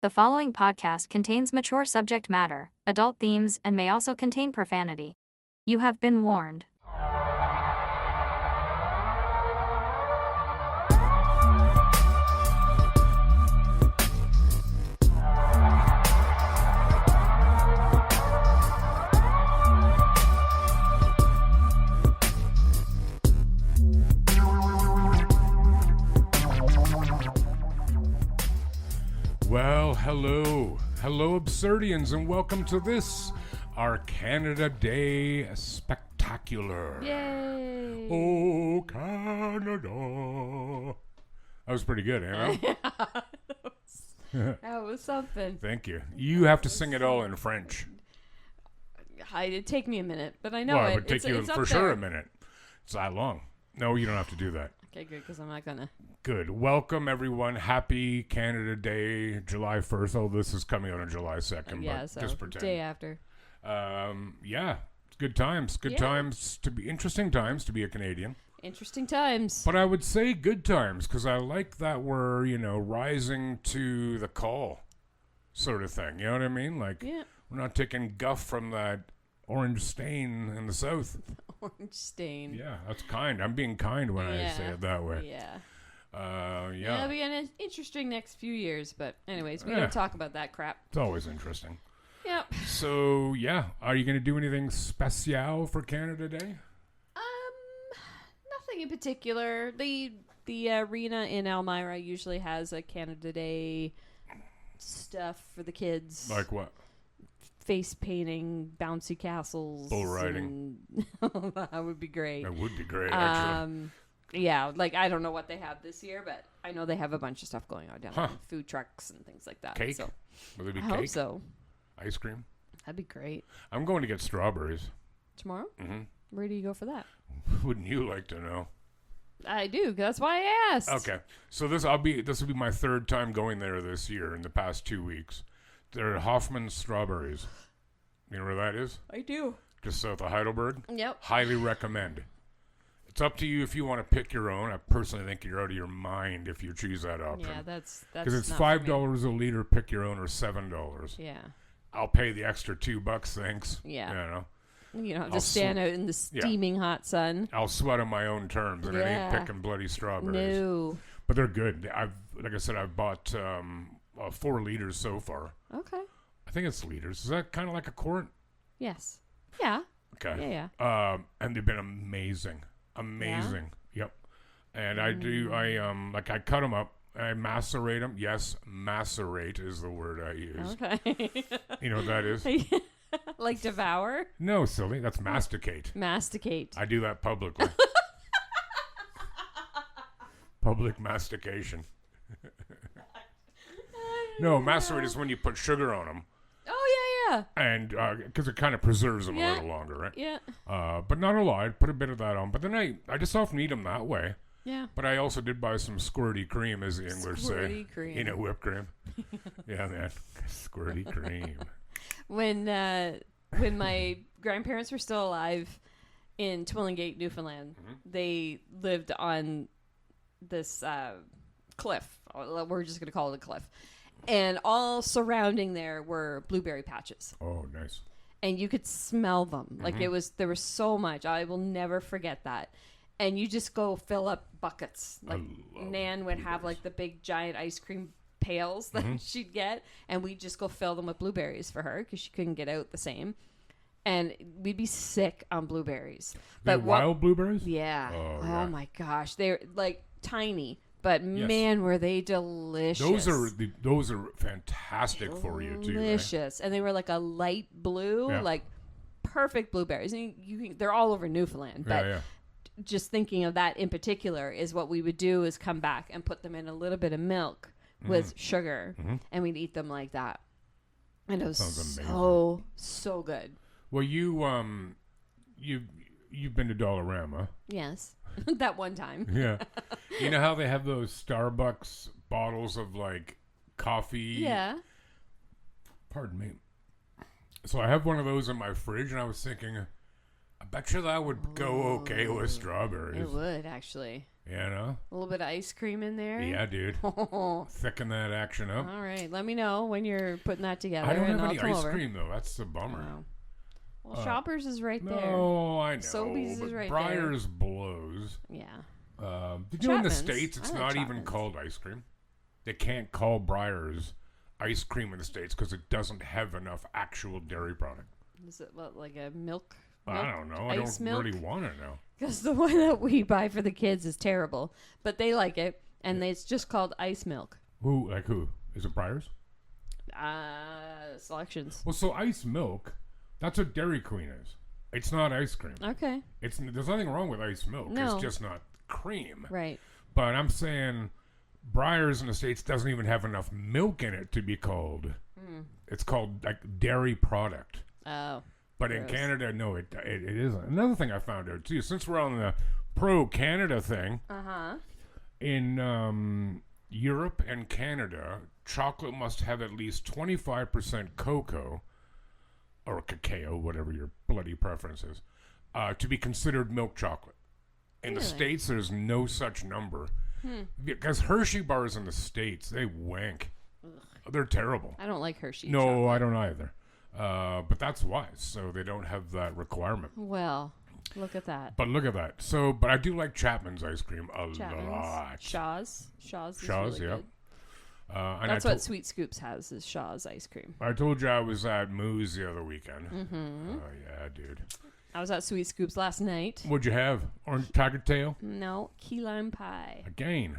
The following podcast contains mature subject matter, adult themes, and may also contain profanity. You have been warned. Well, hello Absurdians, and welcome to this, our Canada Day Spectacular. Yay! Oh, Canada. That was pretty good, That was something. Thank you. You have to sing it all in French. It'd take me a minute, but I know Well, it. it would take you it's for up sure there. a minute. It's that long. No, you don't have to do that. Okay, good, because I'm not gonna. Good. Welcome, everyone. Happy Canada Day, July 1st. Oh, this is coming out on July 2nd, Yeah, but so just pretend. day after. Yeah, it's good times. Good Yeah. times to be, interesting times to be a Canadian. Interesting times. But I would say good times, because I like that we're, rising to the call sort of thing. You know what I mean? Like, Yeah. we're not taking guff from that orange stain in the south. Orange stain. Yeah, that's kind. I'm being kind when I say it that way. Yeah. Yeah. It'll be an interesting next few years, but anyways, we Yeah. don't talk about that crap. It's always interesting. Yep. So, yeah. Are you going to do anything special for Canada Day? Nothing in particular. The arena in Elmira usually has a Canada Day stuff for the kids. Like what? Face painting, bouncy castles, Bull riding. That would be great. That would be great, actually. Yeah, like I don't know what they have this year, but I know they have a bunch of stuff going on down there, food trucks and things like that. Cake? So Will there be I cake? hope so. Ice cream? That'd be great. I'm going to get strawberries. Tomorrow? Mm-hmm. Where do you go for that? Wouldn't you like to know? I do. That's why I asked. Okay, so this will be my third time going there this year in the past 2 weeks. They're Hoffman's strawberries. You know where that is? I do. Just south of Heidelberg. Yep. Highly recommend. It's up to you if you want to pick your own. I personally think you're out of your mind if you choose that option. Yeah, that's because it's not for me. $5 a liter. Pick your own, or $7. Yeah. I'll pay the extra $2. Thanks. Yeah. You know. You don't have I'll to stand out in the steaming hot sun. I'll sweat on my own terms, and I ain't picking bloody strawberries. No. But they're good. Like I said, I've bought 4 liters so far. Okay. I think it's liters. Is that kind of like a quart? Yes. Yeah. Okay. Yeah. And they've been amazing. Amazing. Yep. And I cut them up. I macerate them. Yes, macerate is the word I use. Okay. You know what that is? Like devour? No, silly. That's masticate. Masticate. I do that publicly. Public mastication. No, macerate is when you put sugar on them. Oh, yeah. And because it kind of preserves them a Yeah. little longer, right? Yeah. But not a lot. I'd put a bit of that on. But then I just often eat them that way. Yeah. But I also did buy some squirty cream, as the English say. Squirty cream. You know, whipped cream. Yeah, man. Squirty cream. When my grandparents were still alive in Twillingate, Newfoundland, they lived on this cliff. We're just going to call it a cliff. And all surrounding there were blueberry patches. Oh, nice. And you could smell them. Like there was so much. I will never forget that. And you just go fill up buckets. Like Nan would have like the big giant ice cream pails that she'd get, and we'd just go fill them with blueberries for her because she couldn't get out the same. And we'd be sick on blueberries. But wild blueberries? Yeah. Oh, Oh yeah. my gosh, they're like tiny, but man, were they delicious. Those are fantastic for you too. Right? Delicious, and they were like a light blue, Yeah. like perfect blueberries. And they're all over Newfoundland, but. Yeah. Just thinking of that in particular is what we would do is come back and put them in a little bit of milk with sugar, and we'd eat them like that. And it was so good. Well, you've been to Dollarama. Yes, that one time. Yeah. You know how they have those Starbucks bottles of like coffee? Yeah. Pardon me. So I have one of those in my fridge, and I was thinking, I bet you that would go okay with strawberries. It would, actually. You know? A little bit of ice cream in there. Yeah, dude. All Thicken that action up. right. Let me know when you're putting that together. I don't and have I'll any come ice over. cream, though. That's the bummer. Oh. Well, Shoppers is right there. No, I know. Sobeys but is right Breyers blows. Yeah. Did you know in the Chapman's. States it's I like not even Chapman's. called ice cream? They can't call Breyers ice cream in the States because it doesn't have enough actual dairy product. Is it what, like a milk? I don't know. I ice don't milk? really want to know. Because the one that we buy for the kids is terrible, but they like it, and it's just called ice milk. Who? Is it Breyers? Selections. Well, so ice milk, that's what Dairy Queen is. It's not ice cream. Okay. There's nothing wrong with ice milk. No. It's just not cream. Right. But I'm saying Breyers in the States doesn't even have enough milk in it to be called. It's called like dairy product. Oh. But in Gross. Canada, no, it isn't. Another thing I found out too, since we're on the pro Canada thing, in Europe and Canada, chocolate must have at least 25% cocoa or cacao, whatever your bloody preference is, to be considered milk chocolate. In the Really? States, there's no such number. Because Hershey bars in the States, they wank. They're terrible. I don't like Hershey. No, chocolate. I don't either. But that's why. So they don't have that requirement. Well, look at that. But look at that. So, but I do like Chapman's ice cream a Chapman's. lot. Shaw's. Shaw's is Shaw's, really yeah. good. And That's what Sweet Scoops has, is Shaw's ice cream. I told you I was at Moose the other weekend. Oh, yeah, dude. I was at Sweet Scoops last night. What'd you have? Orange Tiger Tail? No, key lime pie. Again.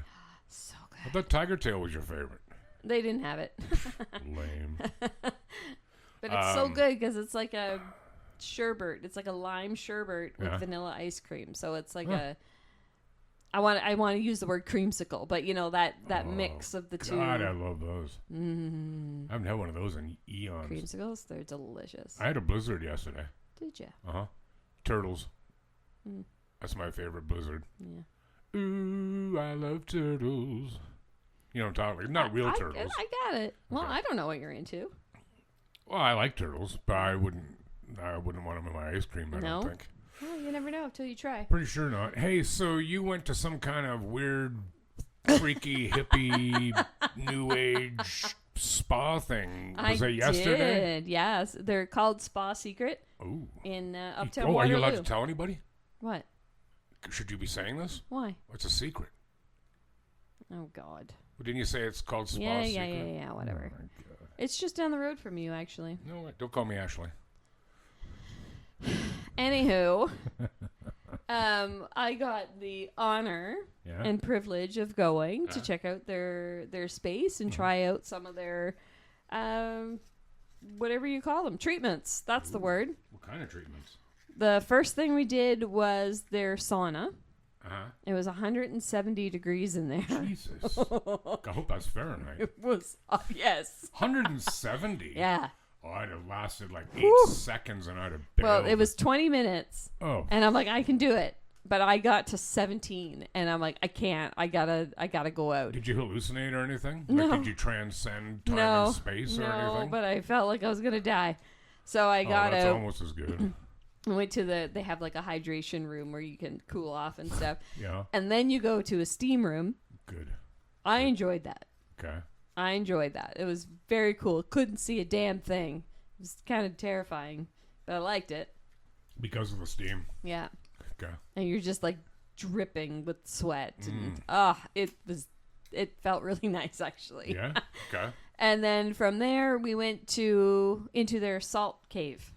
So I good. thought Tiger Tail was your favorite. They didn't have it. Lame. But it's so good because it's like a sherbet. It's like a lime sherbet with Yeah. vanilla ice cream. So it's like Huh. I want to use the word creamsicle, but you know that mix of the two. God, I love those. I haven't had one of those in eons. Creamsicles, they're delicious. I had a blizzard yesterday. Did you? Uh-huh. Turtles. That's my favorite blizzard. Yeah. Ooh, I love turtles. You know what I'm talking about? Not real turtles. I got it. Well, Okay. I don't know what you're into. Well, I like turtles, but I wouldn't want them in my ice cream, I No? don't think. Well, you never know until you try. Pretty sure not. Hey, so you went to some kind of weird, freaky, hippie, new age spa thing. Was it yesterday? did. Yes, they're called Spa Secret Ooh. in Uptown Oh, are you Waterloo. allowed to tell anybody? What? Should you be saying this? Why? It's a secret. Oh God. Well, didn't you say it's called Spa Yeah, Secret? yeah. Whatever. Oh, my God. It's just down the road from you, actually. No, wait, don't call me Ashley. Anywho, I got the honor Yeah. and privilege of going to check out their space and try out some of their, whatever you call them, treatments. That's the word. What kind of treatments? The first thing we did was their sauna. Uh-huh. It was 170 degrees in there. Jesus. I hope that's Fahrenheit. It was, yes. 170? Yeah. Oh, I'd have lasted like 8 Whew. seconds and I'd have bailed. Well, it was 20 minutes. Oh. And I'm like, I can do it. But I got to 17 and I'm like, I can't. I gotta go out. Did you hallucinate or anything? No. Like, did you transcend time No. and space or No, anything? but I felt like I was gonna die. So I got that's out. almost as good. I went to they have like a hydration room where you can cool off and stuff. Yeah. And then you go to a steam room. Good. I enjoyed that. Okay. I enjoyed that. It was very cool. Couldn't see a damn thing. It was kind of terrifying, but I liked it. Because of the steam. Yeah. Okay. And you're just like dripping with sweat and it felt really nice actually. Yeah. Okay. And then from there we went into their salt cave.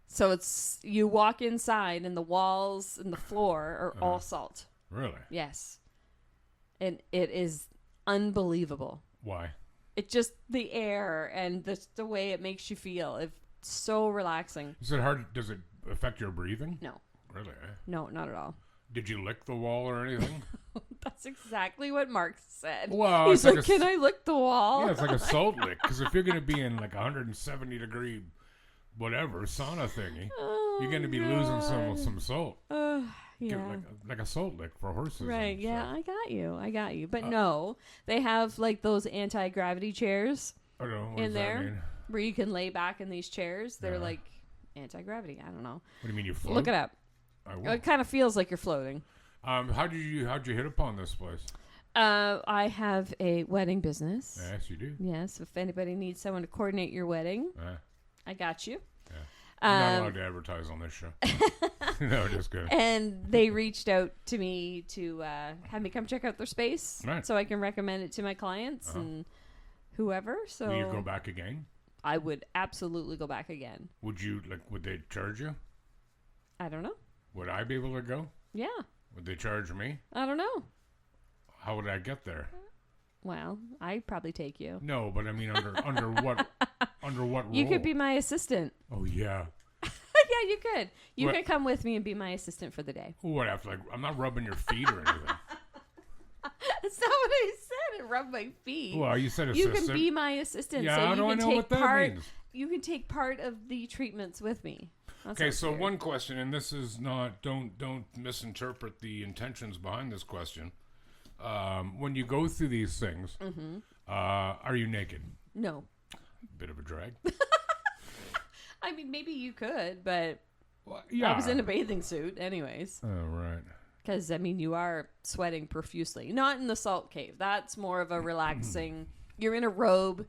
So it's you walk inside and the walls and the floor are all salt. Really? Yes. And it is unbelievable. Why? It just the air and the way it makes you feel. It's so relaxing. Is it hard? Does it affect your breathing? No. Really? Eh? No, not at all. Did you lick the wall or anything? That's exactly what Mark said. Well, He's it's like, can I lick the wall? Yeah, it's like a salt lick. Because if you're going to be in like 170 degree whatever sauna thingy, you're going to be losing some salt. Yeah. Get like a salt lick for horses. Right, and yeah, stuff. I got you. But no, they have like those anti-gravity chairs I don't know. What in does that there mean? where you can lay back in these chairs. They're Yeah. like anti-gravity. I don't know. What do you mean you float? Look it up. I will. It kind of feels like you're floating. How'd you hit upon this place? I have a wedding business. Yes, you do. Yes, if anybody needs someone to coordinate your wedding, I got you. I'm not allowed to advertise on this show. No, just kidding. And they reached out to me to have me come check out their space, Right. so I can recommend it to my clients and whoever. So Will you go back again? I would absolutely go back again. Would you Would they charge you? I don't know. Would I be able to go? Yeah, Would they charge me? I don't know. How would I get there? Well, I'd probably take you. No, but I mean under what role? You could be my assistant. Oh yeah. Yeah, you could. You What- could come with me and be my assistant for the day. What after I'm not rubbing your feet or anything. That's not what I said. Rub my feet. Well, you said You assistant. can be my assistant, Yeah, so how you do I can know take what that part. means? You can take part of the treatments with me. That Okay, sounds so weird. one question, and this is not. Don't misinterpret the intentions behind this question. When you go through these things, are you naked? No. Bit of a drag. I mean, maybe you could, but Well, yeah. I was in a bathing suit anyways. Oh right. Because, I mean, you are sweating profusely. Not in the salt cave. That's more of a relaxing... You're in a robe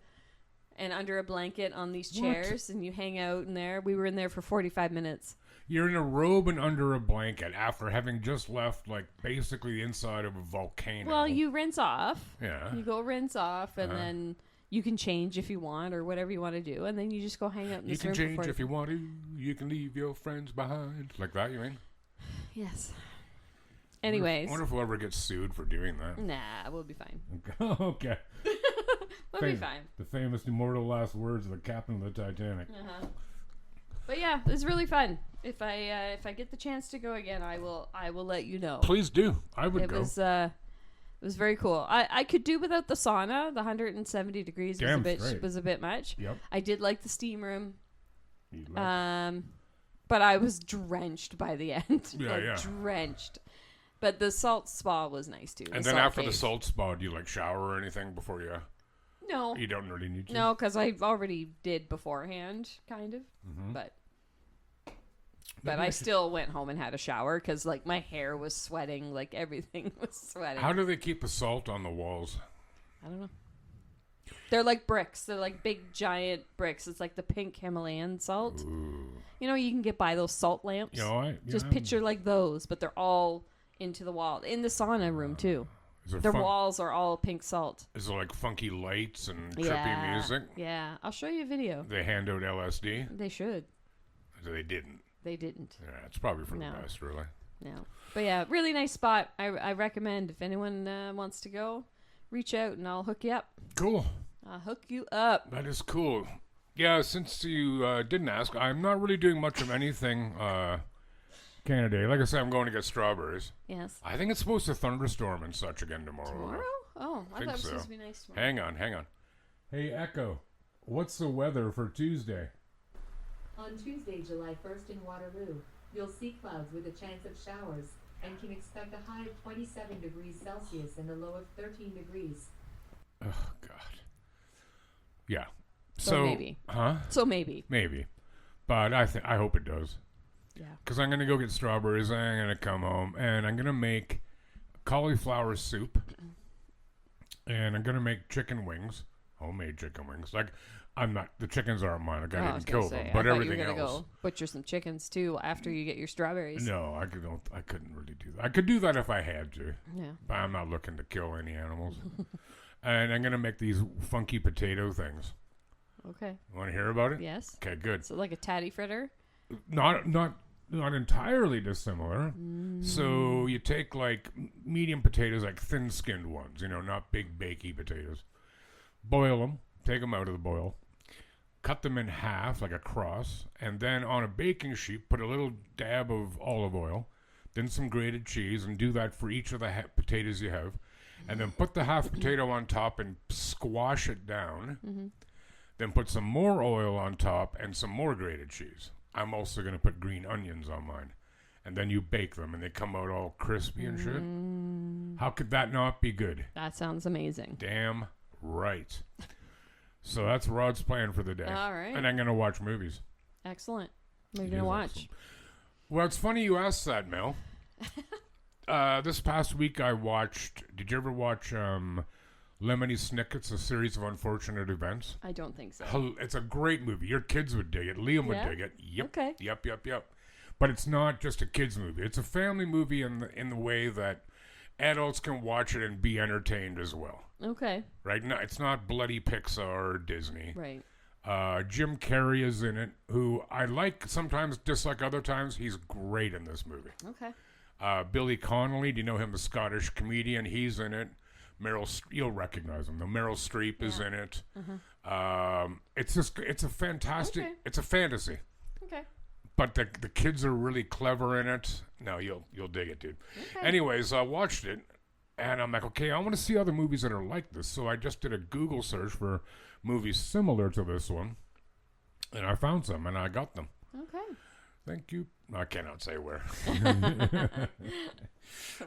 and under a blanket on these chairs, and you hang out in there. We were in there for 45 minutes. You're in a robe and under a blanket after having just left, basically the inside of a volcano. Well, you rinse off. Yeah. You go rinse off, and then you can change if you want or whatever you want to do, and then you just go hang out in You this can room change for if you want to. You can leave your friends behind. Like that, you mean? Yes. Anyways. I wonder if we'll ever get sued for doing that. Nah, we'll be fine. Okay. We'll be fine. The famous immortal last words of the captain of the Titanic. But yeah, it's really fun. If I get the chance to go again, I will let you know. Please do. I would It go. was very cool. I could do without the sauna. The 170 degrees Damn straight. was a bit much. Yep. I did like the steam room. You like- But I was drenched by the end. Yeah, yeah. Drenched. But the salt spa was nice too. and then after the salt spa, do you shower or anything before you? No. You don't really need to. No, because I already did beforehand, kind of. But Maybe I still went home and had a shower because my hair was sweating, everything was sweating. How do they keep the salt on the walls? I don't know. They're like bricks. They're like big giant bricks. It's like the pink Himalayan salt. Ooh. You can get by those salt lamps. Just picture those, but they're all into the wall. In the sauna room too. Their walls are all pink salt. Is there funky lights and trippy music? Yeah. I'll show you a video. They hand out LSD? They should. They didn't. They didn't. Yeah, it's probably for No. the best, really. No. But yeah, really nice spot. I recommend if anyone wants to go, reach out and I'll hook you up. Cool. I'll hook you up. That is cool. Yeah, since you didn't ask, I'm not really doing much of anything Canada. Like I said, I'm going to get strawberries. Yes. I think it's supposed to thunderstorm and such again tomorrow. Tomorrow? Oh, I thought think it was so. supposed to be nice tomorrow. Hang on. Hey, Echo, what's the weather for Tuesday? On Tuesday, July 1st in Waterloo, you'll see clouds with a chance of showers and can expect a high of 27 degrees Celsius and a low of 13 degrees. Oh, God. Yeah. So maybe. Huh? So maybe. Maybe. But I hope it does. Yeah. Because I'm going to go get strawberries, and I'm going to come home, and I'm going to make cauliflower soup, and I'm going to make chicken wings, homemade chicken wings. The chickens aren't mine. I didn't kill them, but everything else. Go butcher some chickens too after you get your strawberries. No, I couldn't really do that. I could do that if I had to, Yeah. but I'm not looking to kill any animals. And I'm going to make these funky potato things. Okay. Want to hear about it? Yes. Okay, good. So like a tatty fritter. Not entirely dissimilar. So you take medium potatoes, thin-skinned ones, not big bakey potatoes. Boil them, take them out of the boil, cut them in half like a cross, and then on a baking sheet put a little dab of olive oil, then some grated cheese, and do that for each of the potatoes you have, and then put the half potato on top and squash it down. Then put some more oil on top and some more grated cheese. I'm also going to put green onions on mine. And then you bake them, and they come out all crispy and shit. How could that not be good? That sounds amazing. Damn right. So that's Rod's plan for the day. All right. And I'm going to watch movies. Excellent. What are you It gonna is watch? excellent. Well, it's funny you asked that, Mel. This past week I watched. Did you ever watch Lemony Snicket's A Series of Unfortunate Events? I don't think so. It's a great movie. Your kids would dig it. Liam would Yeah? dig it. Yep. Okay. Yep. But it's not just a kids movie. It's a family movie in the way that adults can watch it and be entertained as well. Okay. Right? No, it's not bloody Pixar or Disney. Right. Jim Carrey is in it, who I like sometimes, dislike other times. He's great in this movie. Okay. Billy Connolly, do you know him, the Scottish comedian? He's in it. You'll recognize him. Meryl Streep is in it. It's a fantastic, Okay. it's a fantasy. Okay. But the kids are really clever in it. No, you'll dig it, dude. Okay. Anyways, I watched it, and I'm like, okay, I want to see other movies that are like this. So I just did a Google search for movies similar to this one, and I found some, and I got them. Okay. Thank you. I cannot say where.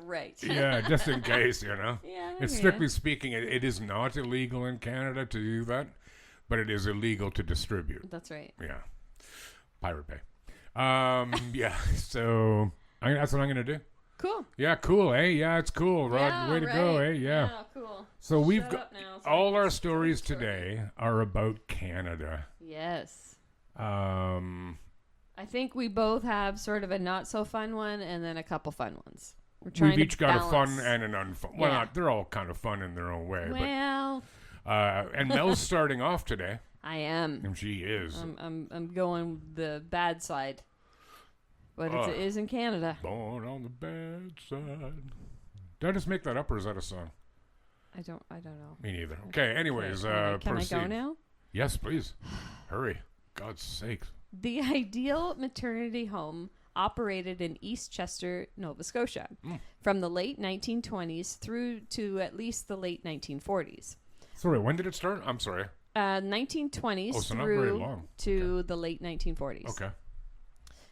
Right. Yeah, just in case, you know. Yeah. It's strictly speaking, it is not illegal in Canada to do that, but it is illegal to distribute. That's right. Yeah. Pirate Bay. Yeah, so that's what I'm going to do. Cool. Yeah, cool, eh? Yeah, it's cool, Rod. Yeah, Way to go, eh? right. Yeah. Cool. So we've Shut got up now, so all I our can stories story. today are about Canada. Yes. I I think we both have sort of a not so fun one and then a couple fun ones. We've each got a fun balance. and an unfun. Well, Yeah. they're all kind of fun in their own way. Well, And Mel's starting off today, I am. and she is. I'm going the bad side, but it is in Canada. Born on the bad side. Did I just make that up, or is that a song? I don't know. Me neither. Okay, anyways, Can proceed. I go now? Yes, please. Hurry. God's sakes. The ideal maternity home operated in East Chester, Nova Scotia, from the late 1920s through to at least the late 1940s. Sorry, when did it start? I'm sorry. 1920s So not very through long. to the late 1940s. Okay.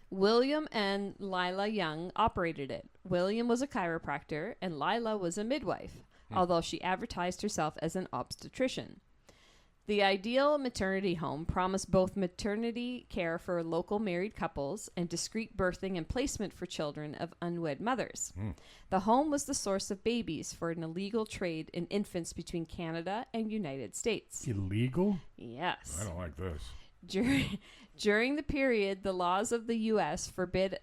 William and Lila Young operated it. William was a chiropractor and Lila was a midwife, although she advertised herself as an obstetrician. The ideal maternity home promised both maternity care for local married couples and discreet birthing and placement for children of unwed mothers. The home was the source of babies for an illegal trade in infants between Canada and United States. Illegal? Yes. I don't like this. During the period, the laws of the U.S. forbid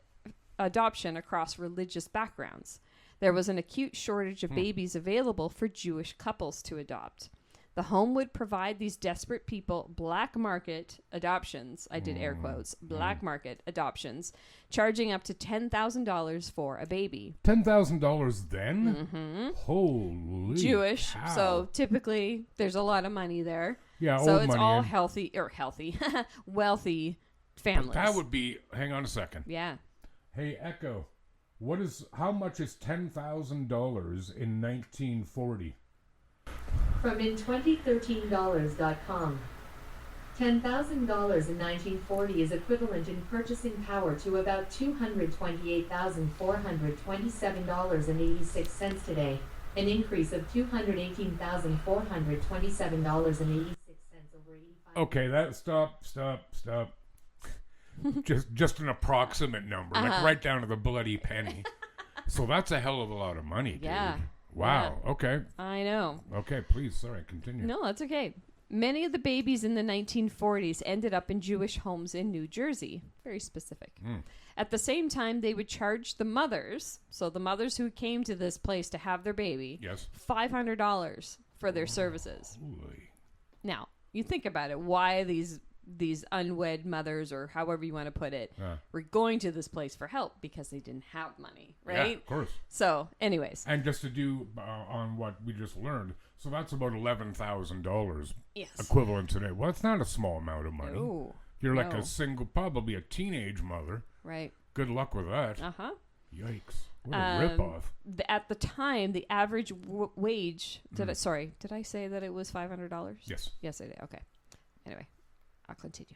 adoption across religious backgrounds. There was an acute shortage of babies available for Jewish couples to adopt. The home would provide these desperate people black market adoptions. I did air quotes. Black market adoptions, charging up to $10,000 for a baby. $10,000 then? Mm-hmm. Holy Jewish, cow. so typically there's a lot of money there. Yeah, So old it's money. all wealthy families. That would be. Hang on a second. Yeah. Hey, Echo. How much is $10,000 in 1940? From in2013dollars.com. $10,000 in 1940 is equivalent in purchasing power to about $228,427.86 today, an increase of $218,427.86 over 85. Okay, stop. just an approximate number, like right down to the bloody penny. So that's a hell of a lot of money, dude. Yeah. Wow. Yeah. Okay. I know. Okay, please. Sorry, continue. No, that's okay. Many of the babies in the 1940s ended up in Jewish homes in New Jersey. Very specific. At the same time, they would charge the mothers, so the mothers who came to this place to have their baby, Yes. $500 for their services. Holy. Now, you think about it. Why these unwed mothers, or however you want to put it, were going to this place for help because they didn't have money, right? Yeah, of course. So, anyways. And just to do on what we just learned, so that's about $11,000 Yes. equivalent today. Well, it's not a small amount of money. Ooh, You're like no. a single, probably a teenage mother. right. Good luck with that. Uh-huh. Yikes. What a ripoff. At the time, the average wage... Did I say that it was $500? Yes, Yes, I did. Okay. Anyway, I'll continue.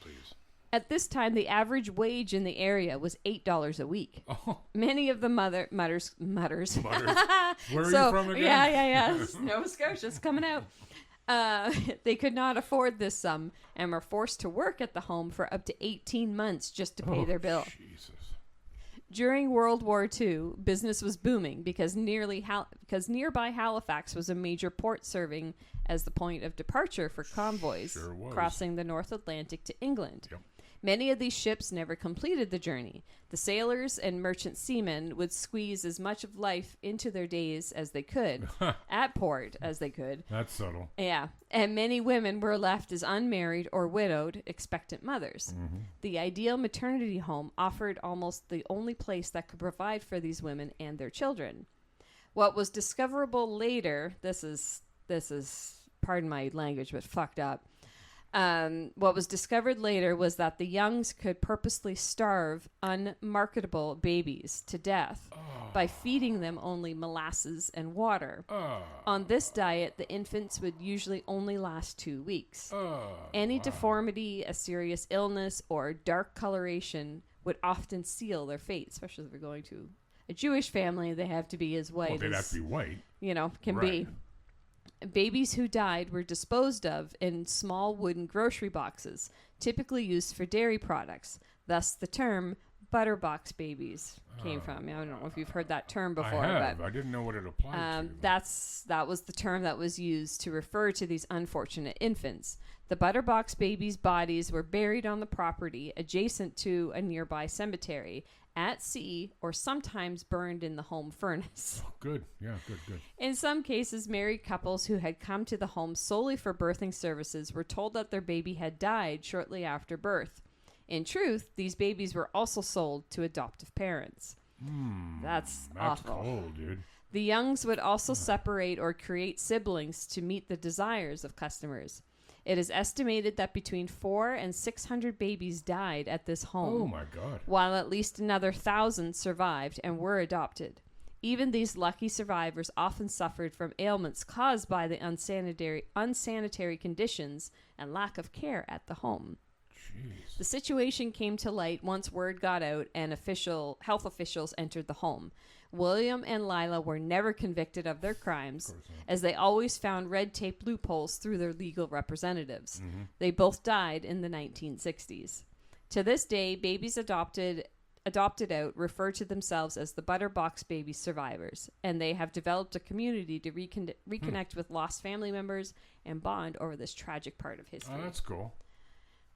please. At this time, the average wage in the area was $8 a week. Oh, Many of the mutters. Where are you from again? Yeah. Nova Scotia's coming out. They could not afford this sum and were forced to work at the home for up to 18 months just to pay their bill. Jesus. During World War II, business was booming because nearby Halifax was a major port serving as the point of departure for convoys crossing the North Atlantic to England. Yep. Many of these ships never completed the journey. The sailors and merchant seamen would squeeze as much of life into their days as they could, at port as they could. That's subtle. Yeah, and many women were left as unmarried or widowed, expectant mothers. Mm-hmm. The ideal maternity home offered almost the only place that could provide for these women and their children. What was discoverable later, this is, pardon my language, but fucked up. What was discovered later was that the Youngs could purposely starve unmarketable babies to death by feeding them only molasses and water. On this diet, the infants would usually only last 2 weeks. Any deformity, a serious illness, or dark coloration would often seal their fate, especially if they're going to a Jewish family. They have to be as white They'd have as, to be white. Can be. Babies who died were disposed of in small wooden grocery boxes, typically used for dairy products. Thus, the term Butterbox babies came from. I don't know if you've heard that term before. I have. But I didn't know what it applied to. that was the term that was used to refer to these unfortunate infants. The Butterbox babies' bodies were buried on the property adjacent to a nearby cemetery, at sea, or sometimes burned in the home furnace. Good. Yeah, good. In some cases, married couples who had come to the home solely for birthing services were told that their baby had died shortly after birth. In truth, these babies were also sold to adoptive parents. That's awful. Cold, dude. The Youngs would also separate or create siblings to meet the desires of customers. It is estimated that between 400 and 600 babies died at this home. Oh my God. While at least another 1,000 survived and were adopted. Even these lucky survivors often suffered from ailments caused by the unsanitary conditions and lack of care at the home. Jeez. The situation came to light once word got out and health officials entered the home. William and Lila were never convicted of their crimes, as they always found red tape loopholes through their legal representatives. They both died in the 1960s. To this day, babies adopted out refer to themselves as the Butterbox baby survivors, and they have developed a community to reconnect with lost family members and bond over this tragic part of history. Oh, that's cool.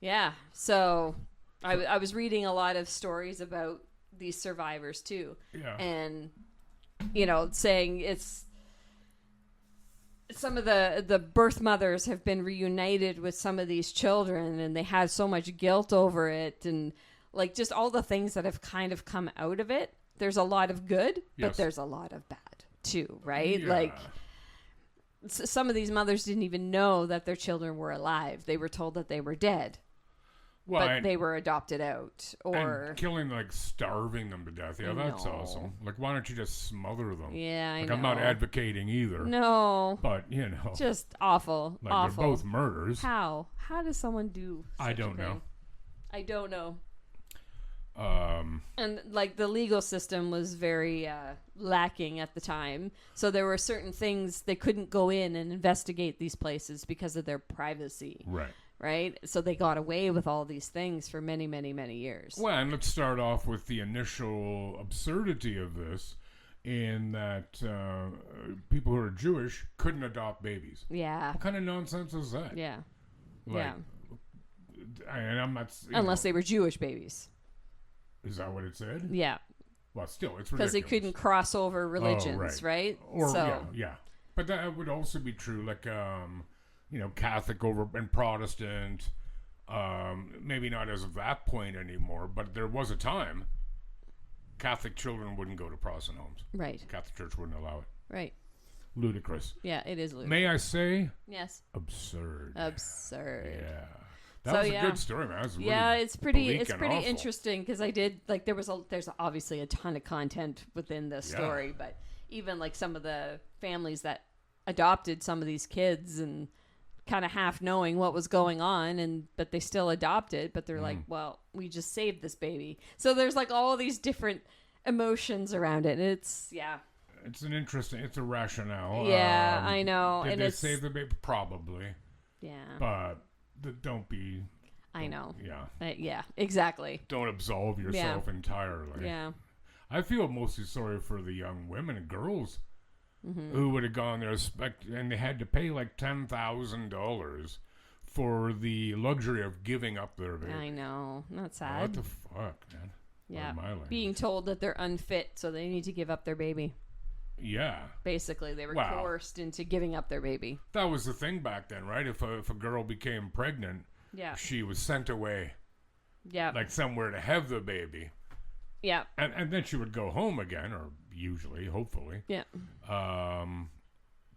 Yeah, so I was reading a lot of stories about these survivors too. Yeah. And saying it's some of the birth mothers have been reunited with some of these children, and they have so much guilt over it, and like just all the things that have kind of come out of it. There's a lot of good, but there's a lot of bad too, right? Yeah. Like some of these mothers didn't even know that their children were alive. They were told that they were dead. Well, but they were adopted out, or and killing, like starving them to death. Yeah, that's awesome. Like, why don't you just smother them? Yeah, I'm not advocating either. No, but just awful. Like awful. They're both murders. How does someone do? I don't know. I don't know. And like the legal system was very lacking at the time, so there were certain things they couldn't go in and investigate these places because of their privacy. Right? So they got away with all these things for many, many, many years. Well, and let's start off with the initial absurdity of this, in that people who are Jewish couldn't adopt babies. Yeah. What kind of nonsense is that? Yeah. Like, and I'm not... Unless they were Jewish babies. Is that what it said? Yeah. Well, still, it's ridiculous. Because they couldn't cross over religions, right? Or, yeah. But that would also be true, like... Catholic over and Protestant, maybe not as of that point anymore, but there was a time Catholic children wouldn't go to Protestant homes. Right. The Catholic Church wouldn't allow it. Right. Ludicrous. Yeah, it is ludicrous. May I say? Yes. Absurd. Yeah. That was a good story, man. It's pretty interesting because there's obviously a ton of content within this story, but even like some of the families that adopted some of these kids and kind of half knowing what was going on, but they still adopted, but they're like, well, we just saved this baby. So there's like all these different emotions around it. And it's It's it's a rationale. Yeah, I know. Did and they it's save the baby? Probably. yeah. But don't be. I know. Yeah. Yeah, exactly. Don't absolve yourself entirely. Yeah. I feel mostly sorry for the young women and girls who would have gone there and they had to pay like $10,000 for the luxury of giving up their baby. I know. That's sad. What the fuck, man? Yeah. My language. Being told that they're unfit, so they need to give up their baby. Yeah. Basically, they were Wow. coerced into giving up their baby. That was the thing back then, right? If a girl became pregnant, Yeah. she was sent away, Yeah. like somewhere to have the baby. Yeah. And then she would go home again, or usually, hopefully. Yeah.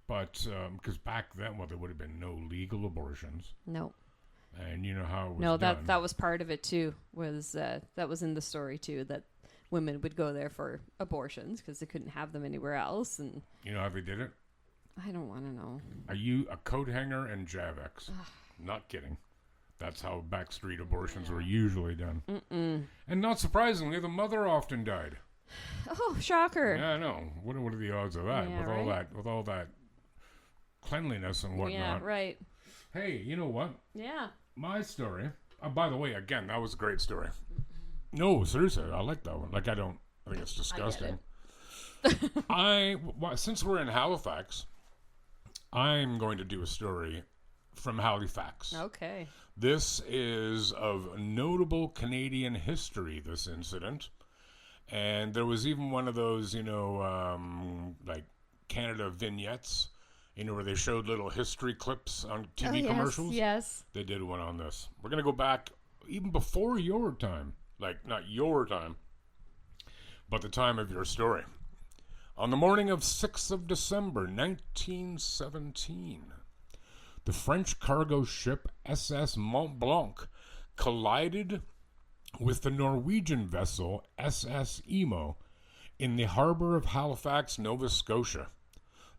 But because back then, well, there would have been no legal abortions. No. And you know how it was No, done. that was part of it too. That was in the story too, that women would go there for abortions because they couldn't have them anywhere else. And You know how they did it? I don't want to know. A coat hanger and Javex. Not kidding. That's how backstreet abortions were usually done. And not surprisingly, the mother often died. Oh, shocker! Yeah, I know. What are the odds of that? Yeah, With all that cleanliness and whatnot. Yeah, right. Hey, you know what? Yeah. My story. By the way, again, that was a great story. No, seriously, I like that one. Like, I think it's disgusting. Since we're in Halifax, I'm going to do a story from Halifax. Okay. This is of notable Canadian history, this incident. And there was even one of those, like Canada vignettes, where they showed little history clips on TV commercials. Yes. They did one on this. We're going to go back even before your time. Like, not your time, but the time of your story. On the morning of 6th of December, 1917, the French cargo ship SS Mont Blanc collided with the Norwegian vessel SS Emo in the harbour of Halifax, Nova Scotia.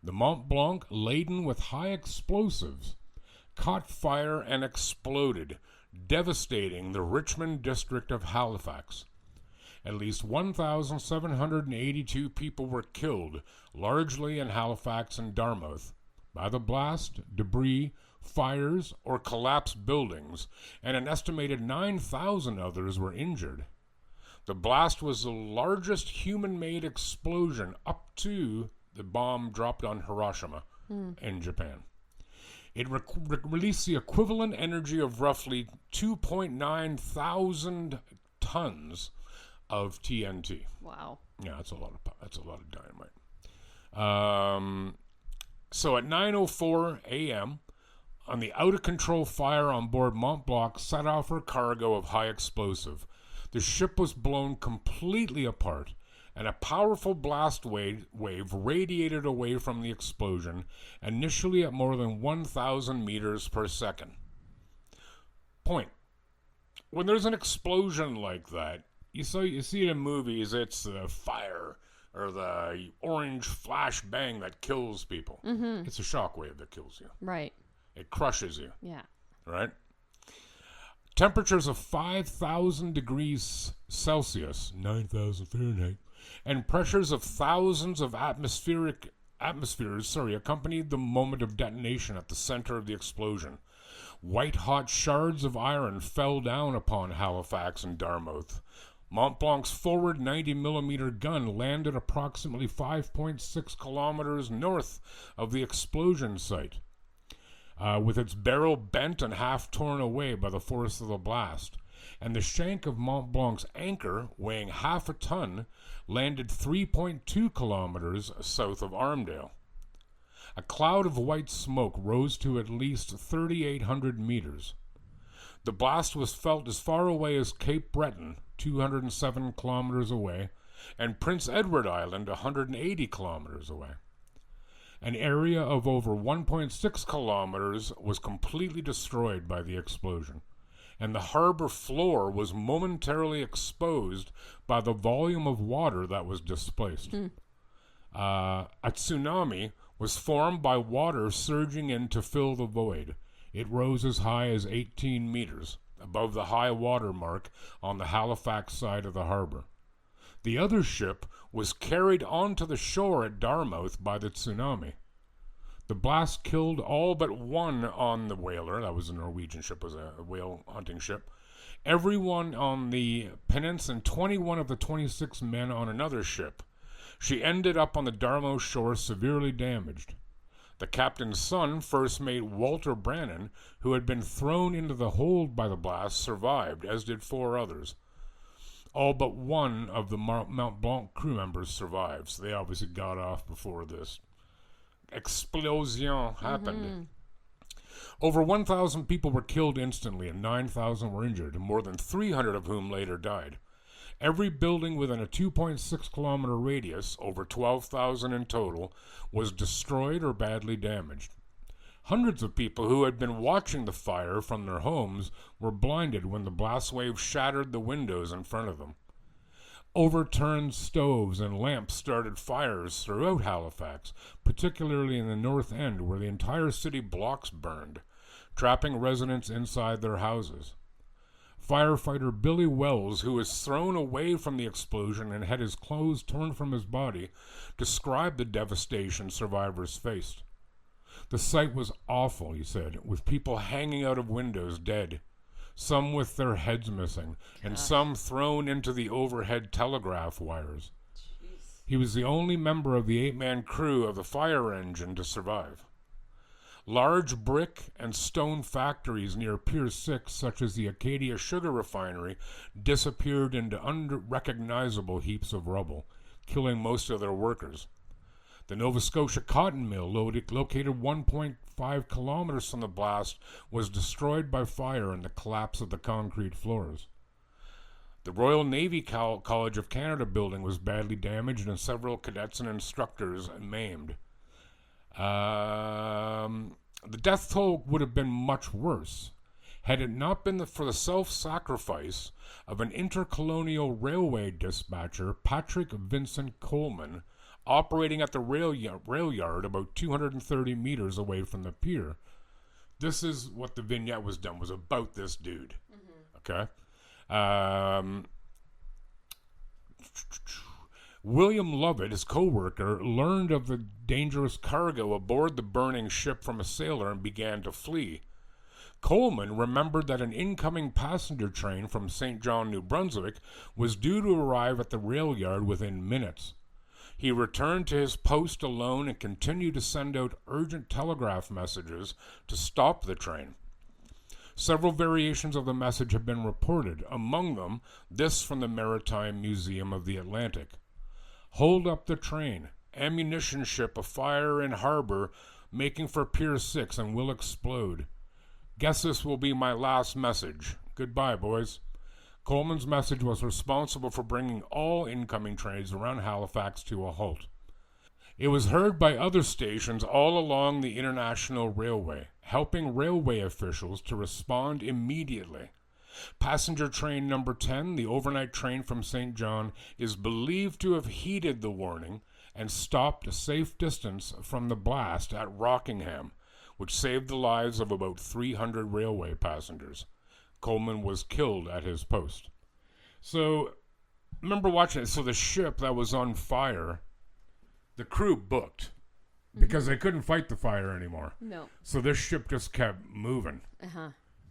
The Mont Blanc, laden with high explosives, caught fire and exploded, devastating the Richmond district of Halifax. At least 1,782 people were killed, largely in Halifax and Dartmouth, by the blast, debris, fires, or collapsed buildings, and an estimated 9,000 others were injured. The blast was the largest human-made explosion up to the bomb dropped on Hiroshima in Japan. It released the equivalent energy of roughly 2.9 thousand tons of TNT. Wow. Yeah, that's a lot of dynamite. So at 9:04 a.m., on the out-of-control fire on board Mont Blanc set off her cargo of high explosive. The ship was blown completely apart, and a powerful blast wave radiated away from the explosion, initially at more than 1,000 meters per second. Point. When there's an explosion like that, you see it in movies, it's the fire or the orange flash bang that kills people. Mm-hmm. It's a shockwave that kills you. Right. It crushes you. Yeah. Right? Temperatures of 5,000 degrees Celsius, 9,000 Fahrenheit, and pressures of thousands of atmospheres accompanied the moment of detonation at the center of the explosion. White-hot shards of iron fell down upon Halifax and Dartmouth. Mont Blanc's forward 90mm gun landed approximately 5.6 kilometers north of the explosion site, with its barrel bent and half torn away by the force of the blast. And the shank of Mont Blanc's anchor, weighing half a ton, landed 3.2 kilometers south of Armdale. A cloud of white smoke rose to at least 3,800 meters. The blast was felt as far away as Cape Breton, 207 kilometers away, and Prince Edward Island, 180 kilometers away. An area of over 1.6 kilometers was completely destroyed by the explosion, and the harbor floor was momentarily exposed by the volume of water that was displaced. A tsunami was formed by water surging in to fill the void. It rose as high as 18 meters above the high water mark on the Halifax side of the harbor. The other ship was carried onto the shore at Dartmouth by the tsunami. The blast killed all but one on the whaler. That was a Norwegian ship, was a whale hunting ship. Everyone on the pinnace and 21 of the 26 men on another ship. She ended up on the Dartmouth shore severely damaged. The captain's son, first mate Walter Brannan, who had been thrown into the hold by the blast, survived, as did 4 others. All but one of the Mount Blanc crew members survived, so they obviously got off before this explosion happened. Over 1,000 people were killed instantly and 9,000 were injured, and more than 300 of whom later died. Every building within a 2.6 kilometer radius, over 12,000 in total, was destroyed or badly damaged. Hundreds of people who had been watching the fire from their homes were blinded when the blast wave shattered the windows in front of them. Overturned stoves and lamps started fires throughout Halifax, particularly in the north end where the entire city blocks burned, trapping residents inside their houses. Firefighter Billy Wells, who was thrown away from the explosion and had his clothes torn from his body, described the devastation survivors faced. The sight was awful, he said, with people hanging out of windows dead, some with their heads missing, and some thrown into the overhead telegraph wires. Jeez. He was the only member of the 8-man crew of the fire engine to survive. Large brick and stone factories near Pier 6, such as the Acadia Sugar Refinery, disappeared into unrecognizable heaps of rubble, killing most of their workers. The Nova Scotia cotton mill, located 1.5 kilometers from the blast, was destroyed by fire and the collapse of the concrete floors. The Royal Navy College of Canada building was badly damaged and several cadets and instructors maimed. The death toll would have been much worse had it not been for the self-sacrifice of an intercolonial railway dispatcher, Patrick Vincent Coleman, operating at the rail yard about 230 meters away from the pier. This is what the vignette was about this dude. Okay? William Lovett, his co-worker, learned of the dangerous cargo aboard the burning ship from a sailor and began to flee. Coleman remembered that an incoming passenger train from St. John, New Brunswick, was due to arrive at the rail yard within minutes. He returned to his post alone and continued to send out urgent telegraph messages to stop the train. Several variations of the message have been reported, among them this from the Maritime Museum of the Atlantic. Hold up the train. Ammunition ship afire in harbour, making for Pier 6 and will explode. Guess this will be my last message. Goodbye, boys. Coleman's message was responsible for bringing all incoming trains around Halifax to a halt. It was heard by other stations all along the International Railway, helping railway officials to respond immediately. Passenger train number 10, the overnight train from St. John, is believed to have heeded the warning and stopped a safe distance from the blast at Rockingham, which saved the lives of about 300 railway passengers. Coleman was killed at his post. So, remember watching it. So the ship that was on fire, the crew booked because they couldn't fight the fire anymore. No. So this ship just kept moving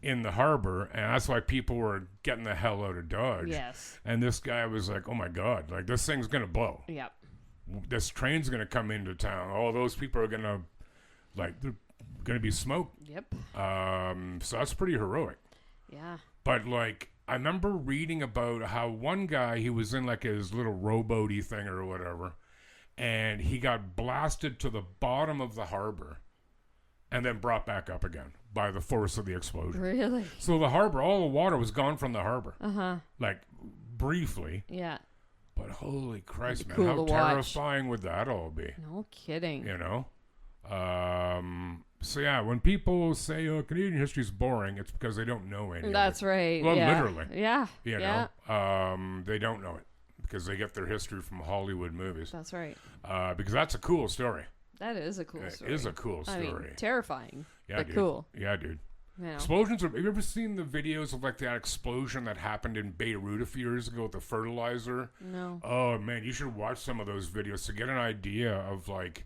in the harbor, and that's why people were getting the hell out of Dodge. Yes. And this guy was like, oh my God, like this thing's going to blow. Yep. This train's going to come into town. All those people are going to, like, they're going to be smoked. Yep. So that's pretty heroic. Yeah. But, like, I remember reading about how one guy, he was in, like, his little rowboaty thing or whatever, and he got blasted to the bottom of the harbor and then brought back up again by the force of the explosion. Really? So the harbor, all the water was gone from the harbor. Uh-huh. Like, briefly. Yeah. But holy Christ, man, cool how to watch. terrifying would that all be? No kidding. You know? So yeah, when people say, oh, Canadian history is boring, it's because they don't know any That's of it. right. Well, yeah. literally. Yeah. You yeah. know? They don't know it because they get their history from Hollywood movies. That's right. Because that's a cool story. That is a cool story. It is a cool story. I mean, terrifying, Yeah, but dude. cool. Yeah, dude. You know. Explosions have you ever seen the videos of like that explosion that happened in Beirut a few years ago with the fertilizer? No. Oh man, you should watch some of those videos to get an idea of like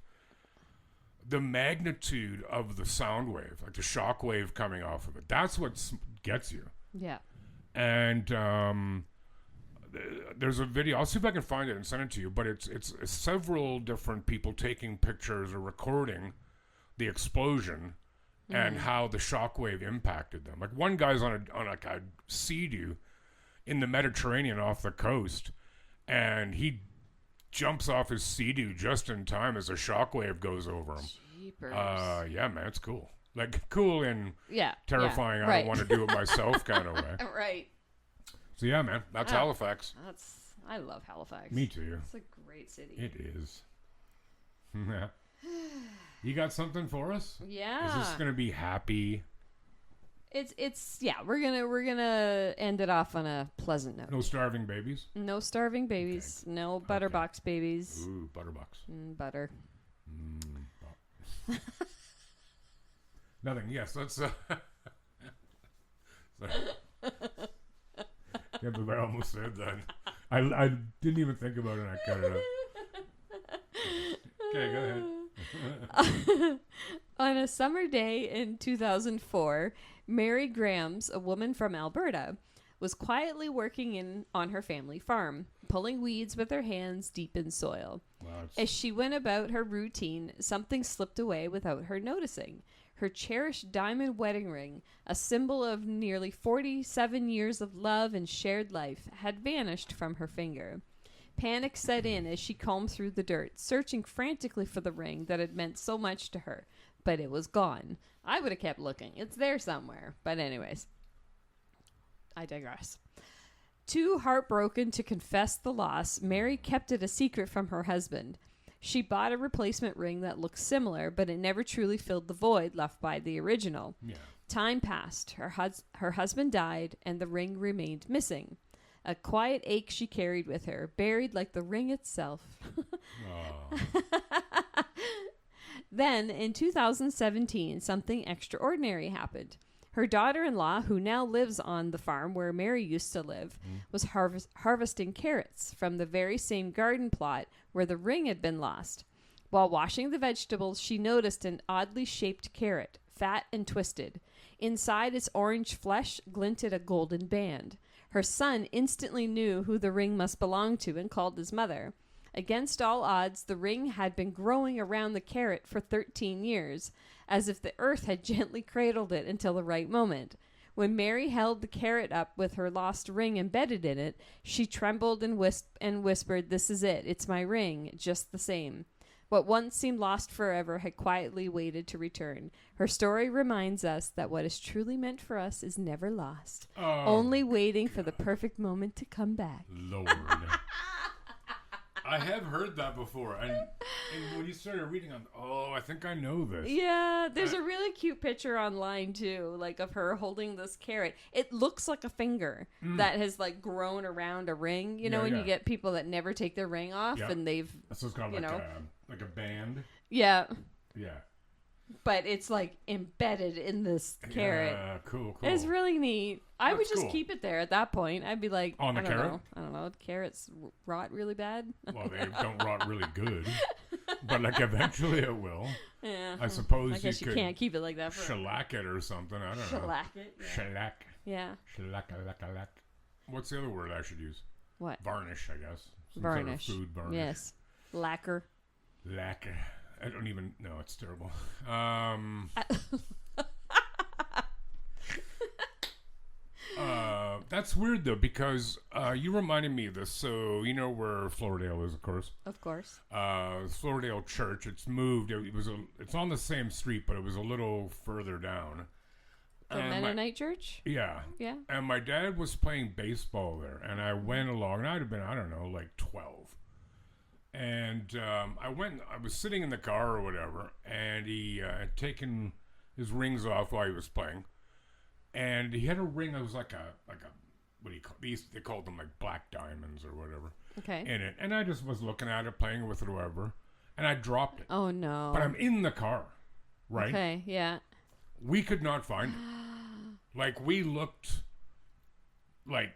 the magnitude of the sound wave, like the shock wave coming off of it. That's what gets you. Yeah. And there's a video. I'll see if I can find it and send it to you. But it's several different people taking pictures or recording the explosion and how the shockwave impacted them. Like one guy's on like a sea-doo in the Mediterranean off the coast, and he jumps off his sea-doo just in time as a shockwave goes over him. Jeepers. Yeah, man, it's cool. Like cool and terrifying. Yeah, I right. don't want to do it myself kind of way. Right. So yeah, man, that's Halifax. I love Halifax. Me too. It's a great city. It is. Yeah. You got something for us? Yeah. Is this gonna be happy? It's we're gonna end it off on a pleasant note. No starving babies? No starving babies. Okay. No Butterbox babies. Ooh, Butterbox. Butter. Nothing. Yes, let's. Sorry. Yeah, but I almost said that. I didn't even think about it and I cut it up. Okay, go ahead. On a summer day in 2004, Mary Grams, a woman from Alberta, was quietly working on her family farm, pulling weeds with her hands deep in soil. Wow, As she went about her routine, something slipped away without her noticing. Her cherished diamond wedding ring, a symbol of nearly 47 years of love and shared life, had vanished from her finger. Panic set in as she combed through the dirt, searching frantically for the ring that had meant so much to her. But it was gone. I would have kept looking. It's there somewhere. But anyways, I digress. Too heartbroken to confess the loss, Mary kept it a secret from her husband. She bought a replacement ring that looked similar, but it never truly filled the void left by the original. Yeah. Time passed. Her husband died, and the ring remained missing. A quiet ache she carried with her, buried like the ring itself. Then, in 2017, something extraordinary happened. Her daughter-in-law, who now lives on the farm where Mary used to live, was harvesting carrots from the very same garden plot where the ring had been lost. While washing the vegetables, she noticed an oddly shaped carrot, fat and twisted. Inside its orange flesh glinted a golden band. Her son instantly knew who the ring must belong to and called his mother. Against all odds, the ring had been growing around the carrot for 13 years, as if the earth had gently cradled it until the right moment. When Mary held the carrot up with her lost ring embedded in it, she trembled and whispered, "This is it. It's my ring, just the same." What once seemed lost forever had quietly waited to return. Her story reminds us that what is truly meant for us is never lost, only waiting for the perfect moment to come back. Lord. I have heard that before, and when you started reading, I think I know this. Yeah, there's a really cute picture online too, like of her holding this carrot. It looks like a finger that has like grown around a ring. You know, when you get people that never take their ring off, and they've so it's got like a band. Yeah. Yeah. But it's like embedded in this carrot. Yeah, cool. It's really neat. I would just cool. keep it there at that point. I'd be like, on the carrot? I don't know. Carrots rot really bad. Well, they don't rot really good, but like eventually it will. Yeah. I suppose I guess you can't keep it like that for shellac it or something. I don't know. shellac it. Yeah. Shellac. Yeah. Shellac. What's the other word I should use? What? Varnish, I guess. Some Varnish. Sort of food varnish. Yes. Lacquer. Lacquer. I don't even know. It's terrible. That's weird though, because you reminded me of this. So you know where Floridale is, of course. Of course. Floridale Church. It's moved. It's on the same street, but it was a little further down. The Mennonite Church? Yeah. Yeah. And my dad was playing baseball there, and I went along. And I'd have been, I don't know, like 12. And I was sitting in the car or whatever, and he had taken his rings off while he was playing. And he had a ring that was like a what do you call these? They called them like black diamonds or whatever. Okay. In it. And I just was looking at it, playing with it or whatever. And I dropped it. Oh, no. But I'm in the car, right? Okay, yeah. We could not find it. Like, we looked, like,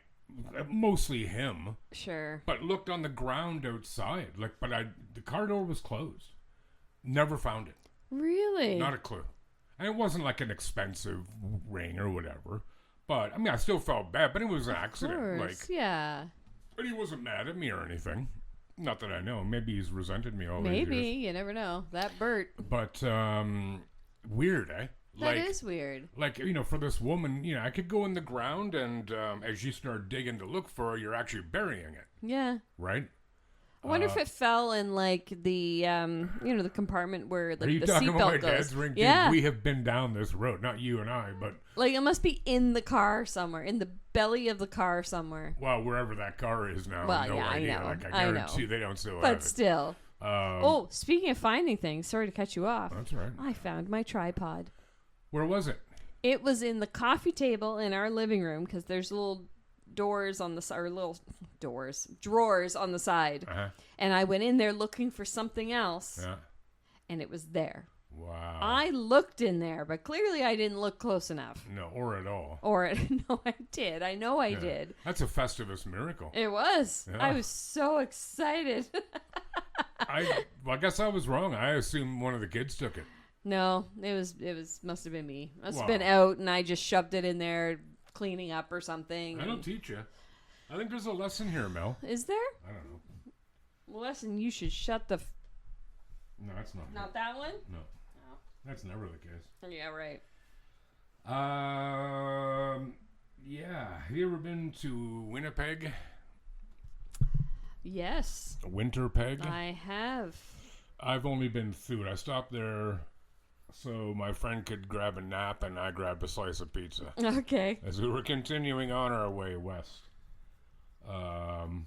mostly him, Sure. but looked on the ground outside. Like, but the car door was closed. Never found it. Really? Not a clue. And it wasn't like an expensive ring or whatever. But, I mean, I still felt bad, but it was an accident. Of course, Like, yeah. but he wasn't mad at me or anything. Not that I know. Maybe he's resented me all these Maybe. years. You never know. That Bert. But, weird, eh? That is weird. Like, for this woman, I could go in the ground and as you start digging to look for it, you're actually burying it, Yeah. right? I wonder if it fell in like the the compartment where Are like you the talking about my seatbelt goes. dad's ring? Dude, Yeah. we have been down this road, not you and I, but Like it must be in the car somewhere, in the belly of the car somewhere. well, wherever that car is now, Well, no yeah, I idea. know. Like I know. guarantee they don't still have But it. still. Oh, speaking of finding things, sorry to cut you off. That's right. I found my tripod. Where was it? It was in the coffee table in our living room because there's little doors on the side, or little drawers on the side. Uh-huh. And I went in there looking for something else, Yeah. and it was there. Wow. I looked in there, but clearly I didn't look close enough. No, or at all. Or no, I did. I know I Yeah. did. That's a Festivus miracle. It was. Yeah. I was so excited. I guess I was wrong. I assumed one of the kids took it. No, it was must have been me. Must have Wow. been out, and I just shoved it in there, cleaning up or something. I don't teach you. I think there's a lesson here, Mel. Is there? I don't know. Well, listen, you should shut the. No, that's not. Not that one. No. That's never the case. Yeah, right. Yeah. Have you ever been to Winnipeg? Yes, Winterpeg? I have. I've only been through it. I stopped there so my friend could grab a nap and I grabbed a slice of pizza Okay. as we were continuing on our way west. I'm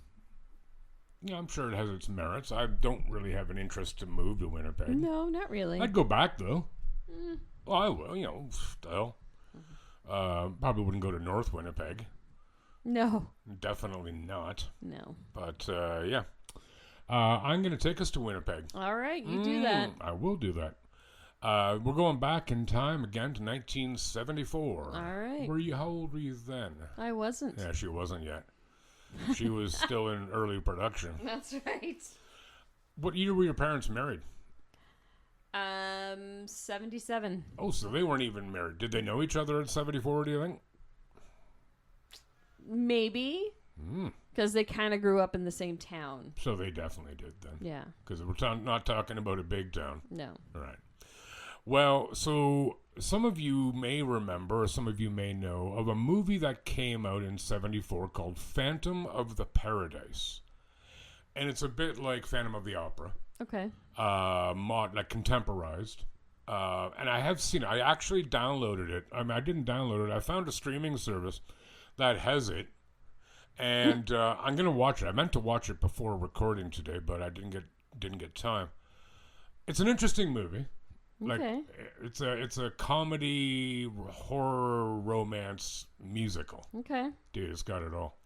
sure it has its merits. I don't really have an interest to move to Winnipeg. No, not really. I'd go back though. Well, I will, still. Probably wouldn't go to North Winnipeg. No. Definitely not. No. But yeah. I'm going to take us to Winnipeg. All right, you do that. I will do that. We're going back in time again to 1974. All right. How old were you then? I wasn't. Yeah, she wasn't yet. She was still in early production. That's right. What year were your parents married? 77. Oh, so they weren't even married. Did they know each other at 74, do you think? Maybe. Because they kind of grew up in the same town. So they definitely did then. Yeah. Because we're not talking about a big town. No. All right. Well, so some of you may remember, or some of you may know, of a movie that came out in 74 called Phantom of the Paradise. And it's a bit like Phantom of the Opera. Okay. Like contemporized. And I have seen it. I actually downloaded it. I mean, I didn't download it. I found a streaming service that has it. And I'm going to watch it. I meant to watch it before recording today, but I didn't get time. It's an interesting movie. Like, Okay. it's a comedy, horror, romance musical. Okay. Dude, it's got it all.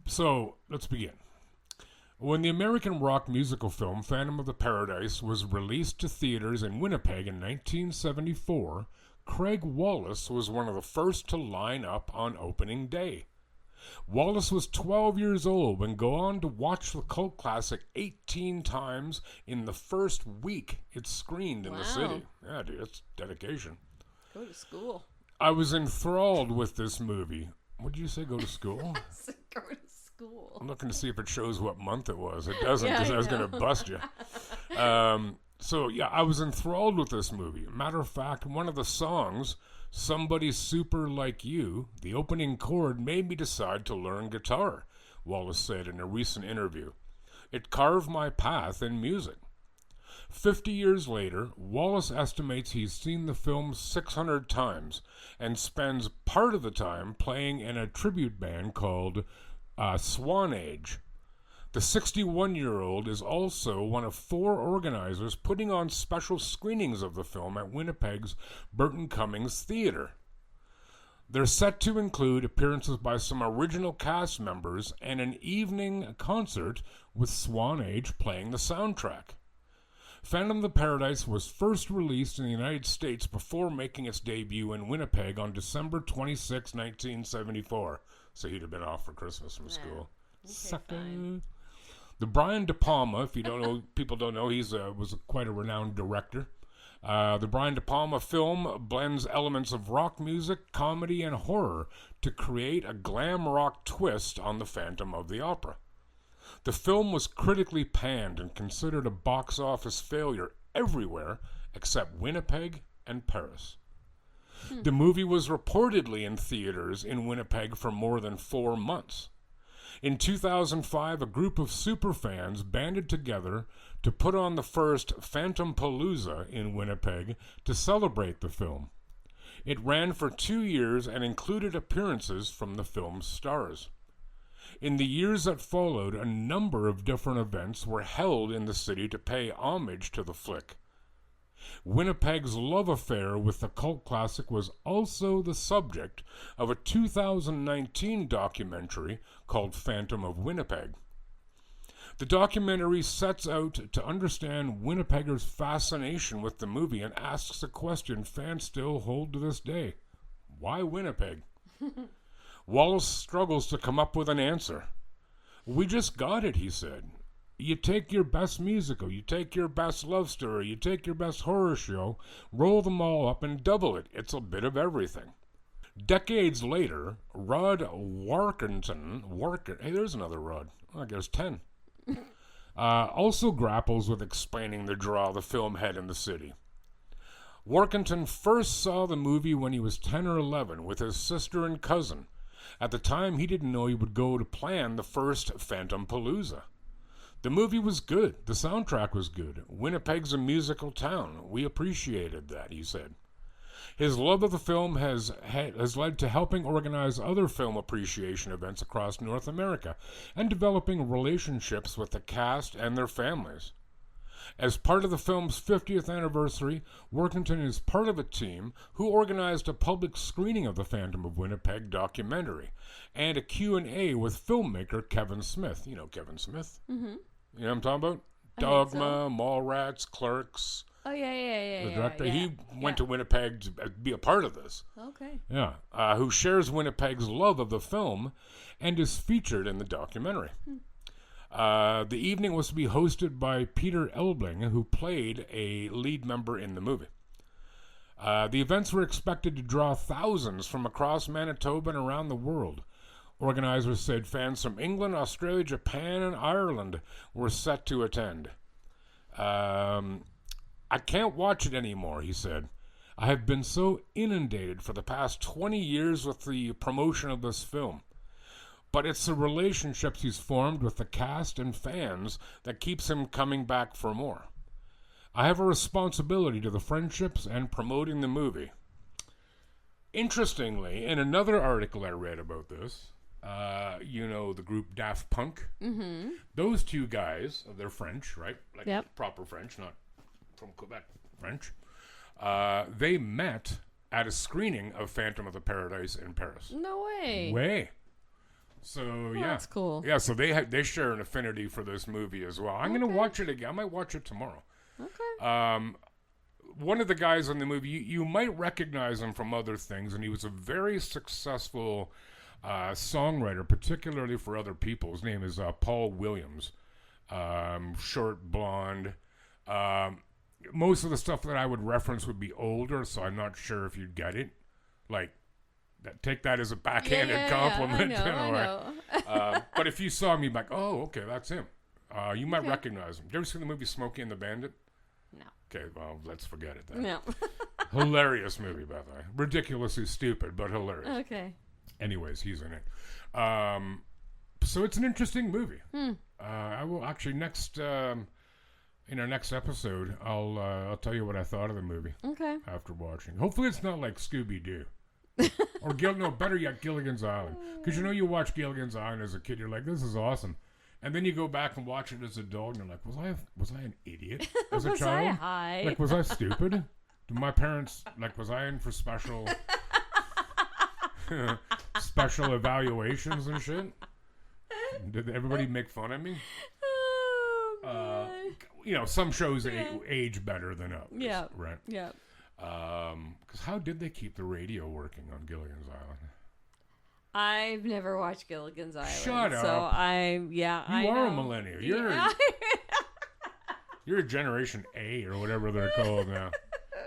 So, let's begin. When the American rock musical film Phantom of the Paradise was released to theaters in Winnipeg in 1974, Craig Wallace was one of the first to line up on opening day. Wallace was 12 years old and go on to watch the cult classic 18 times in the first week it screened in the Wow. city. Yeah, dude, that's dedication. Go to school. I was enthralled with this movie. What did you say, go to school? Go to school. I'm looking to see if it shows what month it was. It doesn't, Yeah, because I I was know. going to bust you. So, yeah, I was enthralled with this movie. Matter of fact, one of the songs, Somebody Super Like You, the opening chord made me decide to learn guitar, Wallace said in a recent interview. It carved my path in music. 50 years later, Wallace estimates he's seen the film 600 times and spends part of the time playing in a tribute band called Swan Age. The 61-year-old is also one of 4 organizers putting on special screenings of the film at Winnipeg's Burton Cummings Theatre. They're set to include appearances by some original cast members and an evening concert with Swan Age playing the soundtrack. Phantom of the Paradise was first released in the United States before making its debut in Winnipeg on December 26, 1974. So he'd have been off for Christmas from school. Sucker. Fine. The Brian De Palma, if you don't know, people don't know, was quite a renowned director. The Brian De Palma film blends elements of rock music, comedy, and horror to create a glam rock twist on the Phantom of the Opera. The film was critically panned and considered a box office failure everywhere except Winnipeg and Paris. The movie was reportedly in theaters in Winnipeg for more than 4 months. In 2005, a group of superfans banded together to put on the first Phantom Palooza in Winnipeg to celebrate the film. It ran for 2 years and included appearances from the film's stars. In the years that followed, a number of different events were held in the city to pay homage to the flick. Winnipeg's love affair with the cult classic was also the subject of a 2019 documentary called Phantom of Winnipeg. The documentary sets out to understand Winnipeggers' fascination with the movie and asks a question fans still hold to this day. Why Winnipeg? Wallace struggles to come up with an answer. We just got it, he said. You take your best musical, you take your best love story, you take your best horror show, roll them all up and double it. It's a bit of everything. Decades later, Rod Warkentin, hey, there's another Rod. I guess 10. Also grapples with explaining the draw the film had in the city. Warkentin first saw the movie when he was 10 or 11 with his sister and cousin. At the time, he didn't know he would go to plan the first Phantom Palooza. The movie was good. The soundtrack was good. Winnipeg's a musical town. We appreciated that, he said. His love of the film has led to helping organize other film appreciation events across North America and developing relationships with the cast and their families. As part of the film's 50th anniversary, Workington is part of a team who organized a public screening of the Phantom of Winnipeg documentary and a Q&A with filmmaker Kevin Smith. You know Kevin Smith? Mm-hmm. You know what I'm talking about? Dogma, Mallrats, Clerks. Oh, yeah. The director. Yeah. He went to Winnipeg to be a part of this. Okay. Yeah. Who shares Winnipeg's love of the film and is featured in the documentary. The evening was to be hosted by Peter Elbling, who played a lead member in the movie. The events were expected to draw thousands from across Manitoba and around the world. Organizers said fans from England, Australia, Japan, and Ireland were set to attend. I can't watch it anymore, he said. I have been so inundated for the past 20 years with the promotion of this film. But it's the relationships he's formed with the cast and fans that keeps him coming back for more. I have a responsibility to the friendships and promoting the movie. Interestingly, in another article I read about this, the group Daft Punk, those two guys, they're French, right? Like proper French, not from Quebec French. They met at a screening of Phantom of the Paradise in Paris. No way. So that's cool. Yeah, so they share an affinity for this movie as well. I'm gonna watch it again. I might watch it tomorrow. Okay. One of the guys in the movie, you might recognize him from other things, and he was a very successful songwriter, particularly for other people. His name is Paul Williams. Short, blonde. Most of the stuff that I would reference would be older, so I'm not sure if you'd get it. Like, take that as a backhanded compliment. I know. But if you saw me, like, oh, okay, that's him. You might recognize him. Did you ever see the movie Smokey and the Bandit? No. Okay, well, let's forget it then. No. Hilarious movie, by the way. Ridiculously stupid, but hilarious. Okay. Anyways, he's in it. So it's an interesting movie. I will actually in our next episode, I'll tell you what I thought of the movie. Okay. After watching. Hopefully it's not like Scooby-Doo. Or better yet, Gilligan's Island. Because you watch Gilligan's Island as a kid, you're like, this is awesome. And then you go back and watch it as a adult, and you're like, was I an idiot as a Was child? I high? Like, was I stupid? Did my parents, was I in for special evaluations and shit? Did everybody make fun of me? Oh, some shows age better than others. Yeah. Right. Yeah. Because how did they keep the radio working on Gilligan's Island? I've never watched Gilligan's Island. Shut up. So I You are know. a millennial. Yeah. You're a Generation A or whatever they're called now.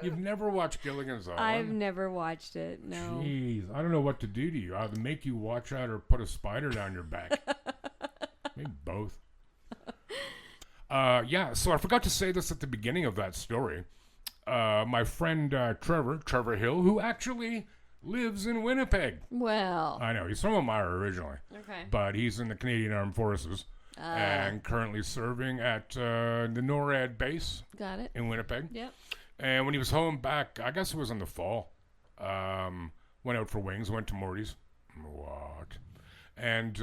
You've never watched Gilligan's Island? I've never watched it. No. Jeez, I don't know what to do to you. Either make you watch that or put a spider down your back. Maybe both. So I forgot to say this at the beginning of that story. My friend Trevor Hill, who actually lives in Winnipeg. Well. I know, he's from Elmira originally. Okay. But he's in the Canadian Armed Forces and currently serving at the NORAD base Got it. in Winnipeg. Yep. And when he was home back, I guess it was in the fall, went out for wings, went to Morty's. What? And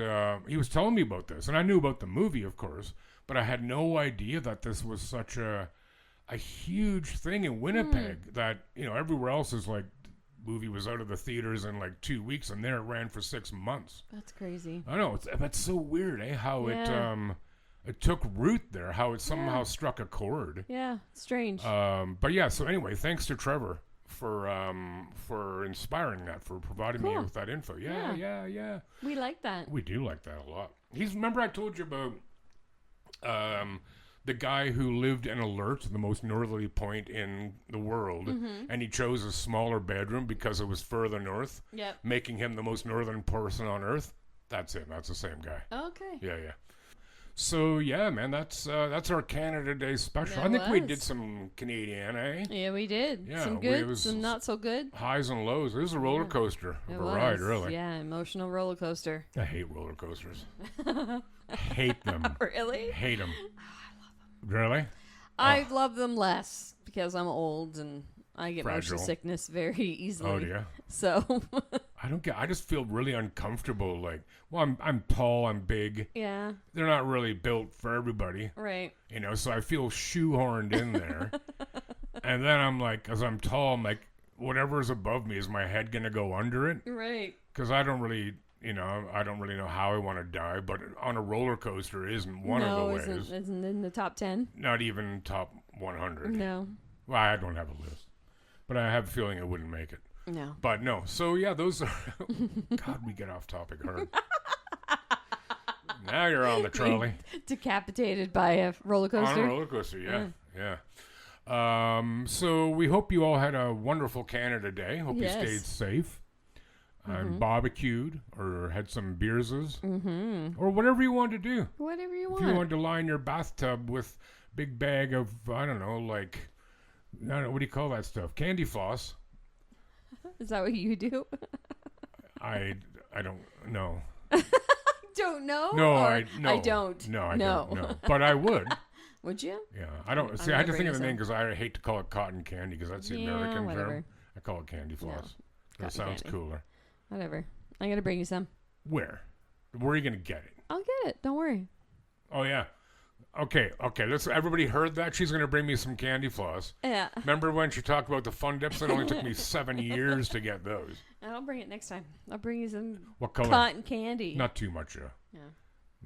he was telling me about this. And I knew about the movie, of course, but I had no idea that this was such a huge thing in Winnipeg that, everywhere else is like, movie was out of the theaters in like 2 weeks, and there it ran for 6 months. That's crazy. I know, that's so weird, how it took root there, how it somehow struck a chord. Yeah, strange. But yeah, so anyway, thanks to Trevor for inspiring that, for providing me with that info. Yeah. We like that. We do like that a lot. Remember I told you about the guy who lived in Alberta, the most northerly point in the world, and he chose a smaller bedroom because it was further north, making him the most northern person on Earth. That's it. That's the same guy. Okay. Yeah. So yeah, man, that's our Canada Day special. That I think we was. did some Canadian, eh? Yeah, we did. Yeah, some it good, was some not so good. Highs and lows. It was a roller coaster of a ride, really. Yeah, emotional roller coaster. I hate roller coasters. Hate them. Really? Hate them. Really? I love them less because I'm old and I get Fragile. motion sickness very easily. Oh, yeah. So. I just feel really uncomfortable. Like, well, I'm tall, I'm big. Yeah. They're not really built for everybody. Right. So I feel shoehorned in there. And then I'm like, as I'm tall, I'm like, whatever's above me, is my head going to go under it? Right. Because I don't really know how I want to die, but on a roller coaster isn't one of the ways. Isn't in the top 10. Not even top 100. No. Well, I don't have a list, but I have a feeling it wouldn't make it. No. But no. So yeah, those are. God, we get off topic hard. Now you're on the trolley. Decapitated by a roller coaster. On a roller coaster, yeah. So we hope you all had a wonderful Canada Day. Hope you stayed safe. And barbecued or had some beerses or whatever you want to do. Whatever you want. If you want to lie in your bathtub with a big bag of, I don't know, what do you call that stuff? Candy floss. Is that what you do? I don't know. Don't know? No, I no. don't. No, I don't know. But I would. Would you? Yeah, I don't. See, I had to think of the name because I hate to call it cotton candy because that's the American term. I call it candy floss. That sounds cooler. Whatever. I'm going to bring you some. Where are you going to get it? I'll get it. Don't worry. Oh, yeah. Okay. Everybody heard that? She's going to bring me some candy floss. Yeah. Remember when she talked about the fun dips? It only took me 7 years to get those. And I'll bring it next time. I'll bring you some What color? cotton candy. Not too much, yeah. Yeah.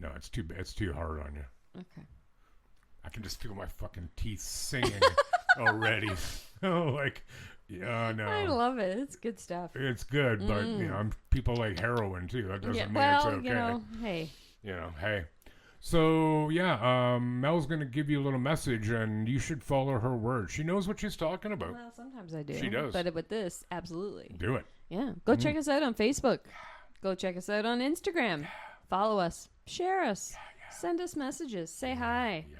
No, it's too hard on you. Okay. I can just feel my fucking teeth singing already. No. I love it. It's good stuff. It's good, but people like heroin too. That doesn't mean it's okay. Hey. So Mel's gonna give you a little message, and you should follow her word. She knows what she's talking about. Well, sometimes I do. She does. But with this, absolutely. Do it. Yeah. Go check us out on Facebook. Go check us out on Instagram. Follow us. Share us. Send us messages. Say hi. Yeah.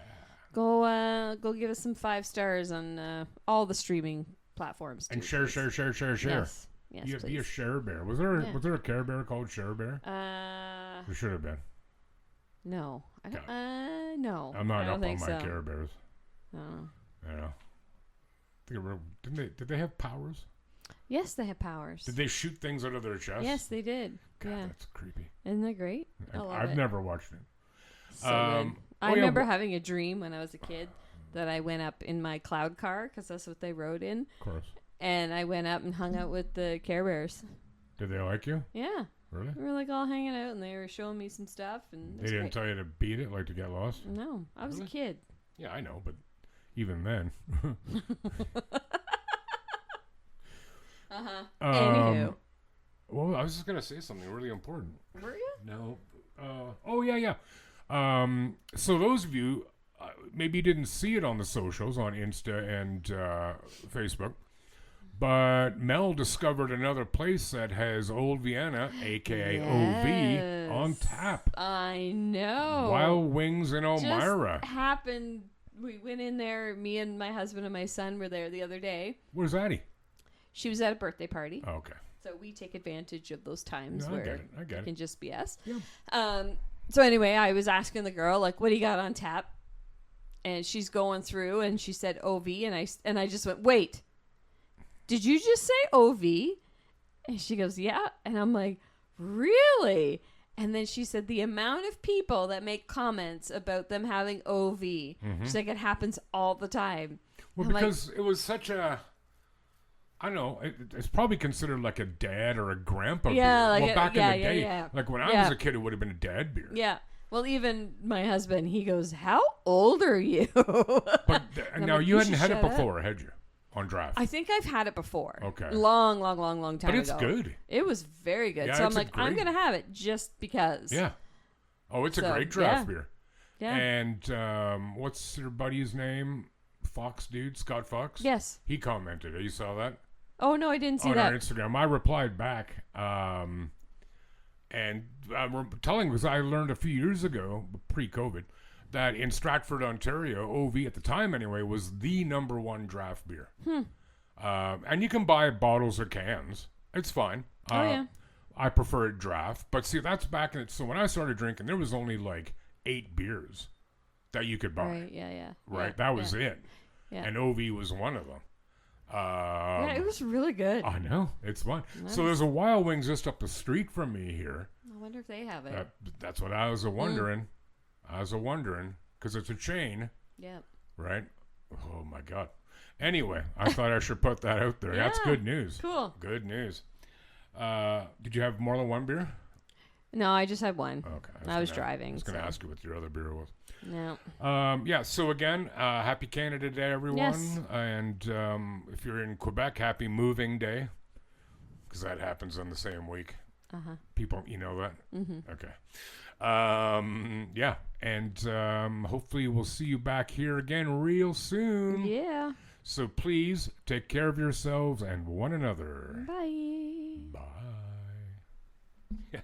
Go give us some 5 stars on all the streaming platforms. And too, share. Yes. Yes, Be please. a Share Bear. Was there a Care Bear called Share Bear? There should have been. No. I don't, no. I'm not I don't up think on my so. Care Bears. No. Did they have powers? Yes, they have powers. Did they shoot things out of their chest? Yes, they did. God, yeah. that's creepy. Isn't that great? I've never watched it. So good. I remember having a dream when I was a kid that I went up in my cloud car because that's what they rode in. Of course. And I went up and hung out with the Care Bears. Did they like you? Yeah. Really? We were all hanging out and they were showing me some stuff. And they didn't tell you to beat it, like to get lost? No. I was a kid. Yeah, I know, but even then. Anywho. Well, I was just gonna say something really important. Were you? No. Oh yeah. So those of you maybe didn't see it on the socials, on Insta and Facebook, but Mel discovered another place that has Old Vienna, aka OV, on tap. I know. Wild Wings in Elmira. Just happened. We went in there. Me and my husband and my son were there the other day. Where's Addie? She was at a birthday party. Oh, okay. So we take advantage of those times No, where I get it it. can just be us. Yeah. So anyway, I was asking the girl, like, what do you got on tap? And she's going through, and she said OV, and I just went, wait, did you just say OV? And she goes, yeah. And I'm like, really? And then she said the amount of people that make comments about them having OV, she's like, it happens all the time. Well, I'm because it was such a... I don't know. It's probably considered like a dad or a grandpa beer. Like well, back in the day, yeah. like when I was a kid, it would have been a dad beer. Yeah. Well, even my husband, he goes, how old are you? But now like, you hadn't should had it shut up. before, had you? On draft. I think I've had it before. Okay. Long time But it's ago. good. It was very good. Yeah, so I'm it's a like, I'm great- going to have it just because. Yeah. Oh, it's a So, great draft yeah. beer. Yeah. And what's your buddy's name? Fox dude, Scott Fox? Yes. He commented. You saw that? Oh, no, I didn't see On that. our Instagram. I replied back. And I'm telling, because I learned a few years ago, pre-COVID, that in Stratford, Ontario, OV at the time anyway, was the #1 draft beer. And you can buy bottles or cans. It's fine. Oh, yeah. I prefer it draft. But see, that's back in it. So when I started drinking, there was only like 8 beers that you could buy. Right, yeah. Right? Yeah, That was yeah. it. Yeah. And OV was one of them. Yeah, it was really good. I know. It's fun. So there's a Wild Wings just up the street from me here. I wonder if they have it. That's what I was wondering. Because it's a chain, Yeah. right? Oh, my God. Anyway, I thought I should put that out there. That's Yeah. good news. Cool. Good news. Did you have more than one beer? No, I just had one. Okay. I was gonna- driving. I was going to so- ask you what your other beer was. No. Yeah, so again, happy Canada Day, everyone. Yes. And if you're in Quebec, happy Moving Day, because that happens on the same week. Uh-huh. People, you know that? Mm-hmm. Okay. Yeah, and hopefully we'll see you back here again real soon. Yeah. So please take care of yourselves and one another. Bye. Bye. Yeah.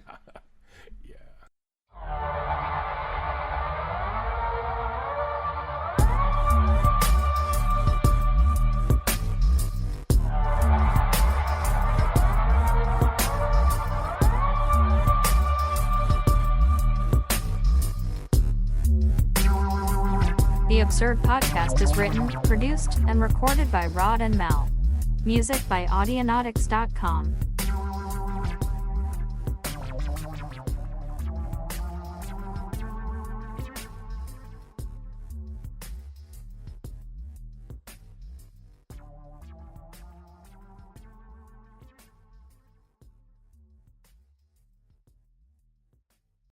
The Absurd Podcast is written, produced, and recorded by Rod and Mel. Music by Audionautics.com.